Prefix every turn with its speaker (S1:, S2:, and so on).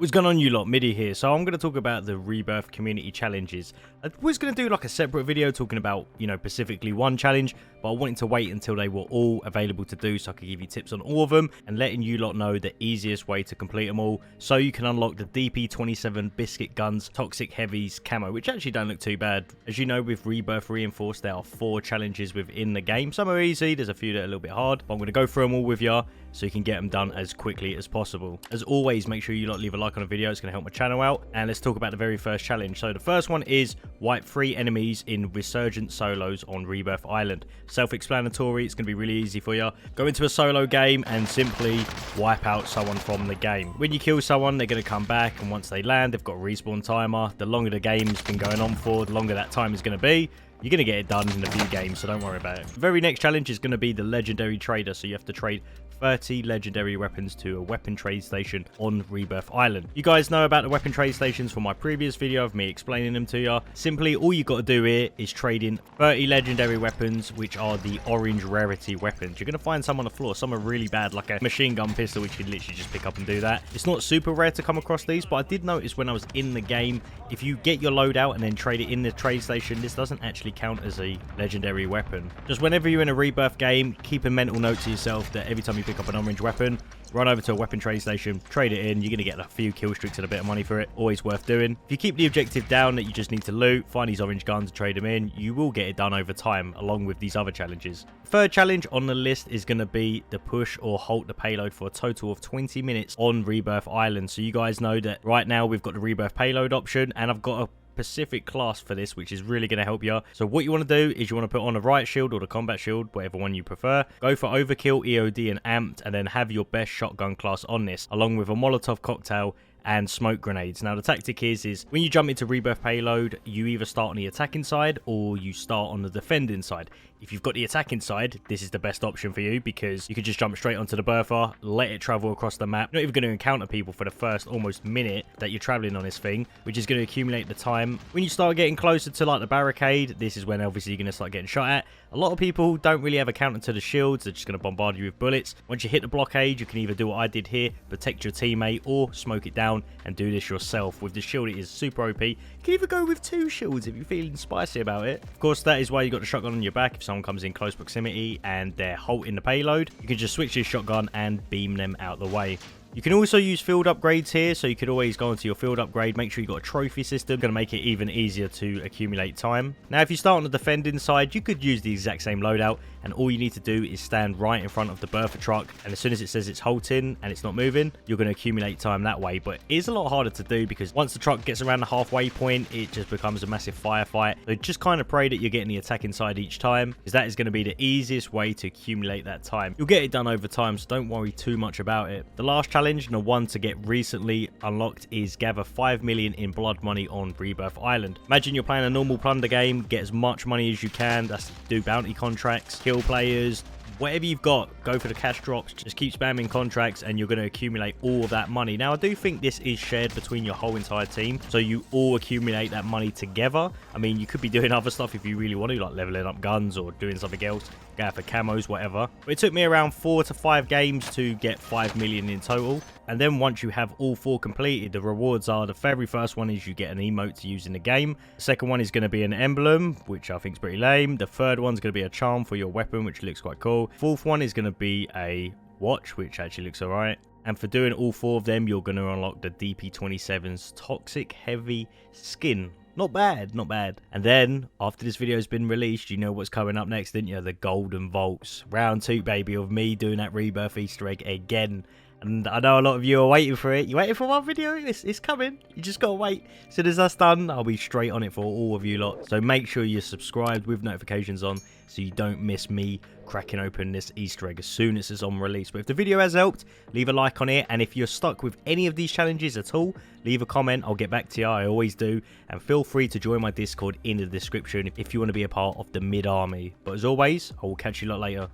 S1: What's going on, you lot? Middi here. So I'm going to talk about the Rebirth community challenges. I was going to do like a separate video talking about, specifically one challenge, but I wanted to wait until they were all available to do so I could give you tips on all of them and letting you lot know the easiest way to complete them all so you can unlock the DP27 Biscuit Guns Toxic Heavies camo, which actually don't look too bad. As you know, with Rebirth Reinforced, there are 4 challenges within the game. Some are easy, there's a few that are a little bit hard, but I'm going to go through them all with you so you can get them done as quickly as possible. As always, make sure you lot leave a like on the video, it's going to help my channel out. And let's talk about the very first challenge. So the first one is wipe 3 enemies in Resurgent solos on Rebirth Island. Self-explanatory, it's going to be really easy for you. Go into a solo game and simply wipe out someone from the game. When you kill someone, they're going to come back, and once they land, they've got a respawn timer. The longer the game's been going on for, the longer that time is going to be. You're going to get it done in a few games, so don't worry about it. The very next challenge is going to be the Legendary Trader, so you have to trade 30 legendary weapons to a weapon trade station on Rebirth Island. You guys know about the weapon trade stations from my previous video of me explaining them to you. Simply, all you got to do here is trade in 30 legendary weapons, which are the orange rarity weapons. You're going to find some on the floor. Some are really bad, like a machine gun pistol, which you literally just pick up and do that. It's not super rare to come across these, but I did notice when I was in the game, if you get your loadout and then trade it in the trade station, this doesn't actually count as a legendary weapon. Just whenever you're in a Rebirth game, keep a mental note to yourself that every time you pick up an orange weapon, run over to a weapon trade station, trade it in. You're going to get a few kill streaks and a bit of money for it. Always worth doing. If you keep the objective down that you just need to loot, find these orange guns and trade them in, you will get it done over time along with these other challenges. Third challenge on the list is going to be the push or halt the payload for a total of 20 minutes on Rebirth Island. So you guys know that right now we've got the Rebirth payload option, and I've got a specific class for this, which is really going to help you. So what you want to do is you want to put on a riot shield or the combat shield, whatever one you prefer. Go for overkill, EOD and amped, and then have your best shotgun class on this, along with a Molotov cocktail and smoke grenades. Now the tactic is when you jump into Rebirth payload, you either start on the attacking side or you start on the defending side. If you've got the attacking side, this is the best option for you because you can just jump straight onto the bertha, let it travel across the map. You're not even going to encounter people for the first almost minute that you're traveling on this thing, which is going to accumulate the time. When you start getting closer to like the barricade, this is when obviously you're going to start getting shot at. A lot of people don't really have a counter to the shields, they're just going to bombard you with bullets. Once you hit the blockade, you can either do what I did here, protect your teammate, or smoke it down and do this yourself. With the shield, it is super OP. You can even go with 2 shields if you're feeling spicy about it. Of course, that is why you got the shotgun on your back. If someone comes in close proximity and they're halting the payload, you can just switch this shotgun and beam them out the way. You can also use field upgrades here, so you could always go into your field upgrade. Make sure you got a trophy system, going to make it even easier to accumulate time. Now, if you start on the defending side, you could use the exact same loadout, and all you need to do is stand right in front of the bertha truck, and as soon as it says it's halting and it's not moving, you're going to accumulate time that way. But it is a lot harder to do because once the truck gets around the halfway point, it just becomes a massive firefight. So just kind of pray that you're getting the attacking side each time, because that is going to be the easiest way to accumulate that time. You'll get it done over time, so don't worry too much about it. The last challenge, and the one to get recently unlocked, is gather 5 million in blood money on Rebirth Island. Imagine you're playing a normal plunder game, get as much money as you can. That's do bounty contracts, kill players, whatever you've got, go for the cash drops. Just keep spamming contracts and you're going to accumulate all of that money. Now, I do think this is shared between your whole entire team, so you all accumulate that money together. I mean, you could be doing other stuff if you really want to, like leveling up guns or doing something else, go for camos, whatever. But it took me around 4 to 5 games to get 5 million in total. And then once you have all 4 completed, the rewards are: the very first one is you get an emote to use in the game. The second one is going to be an emblem, which I think is pretty lame. The third one's going to be a charm for your weapon, which looks quite cool. Fourth one is going to be a watch, which actually looks alright. And for doing all 4 of them, you're going to unlock the DP27's Toxic Heavy skin. Not bad, not bad. And then, after this video has been released, you know what's coming up next, didn't you? The Golden Vaults. Round 2, baby, of me doing that Rebirth Easter egg again. And I know a lot of you are waiting for it. You waiting for one video? It's coming. You just gotta wait. As soon as that's done, I'll be straight on it for all of you lot. So make sure you're subscribed with notifications on so you don't miss me cracking open this Easter egg as soon as it's on release. But if the video has helped, leave a like on it. And if you're stuck with any of these challenges at all, leave a comment. I'll get back to you. I always do. And feel free to join my Discord in the description if you want to be a part of the Mid Army. But as always, I will catch you lot later.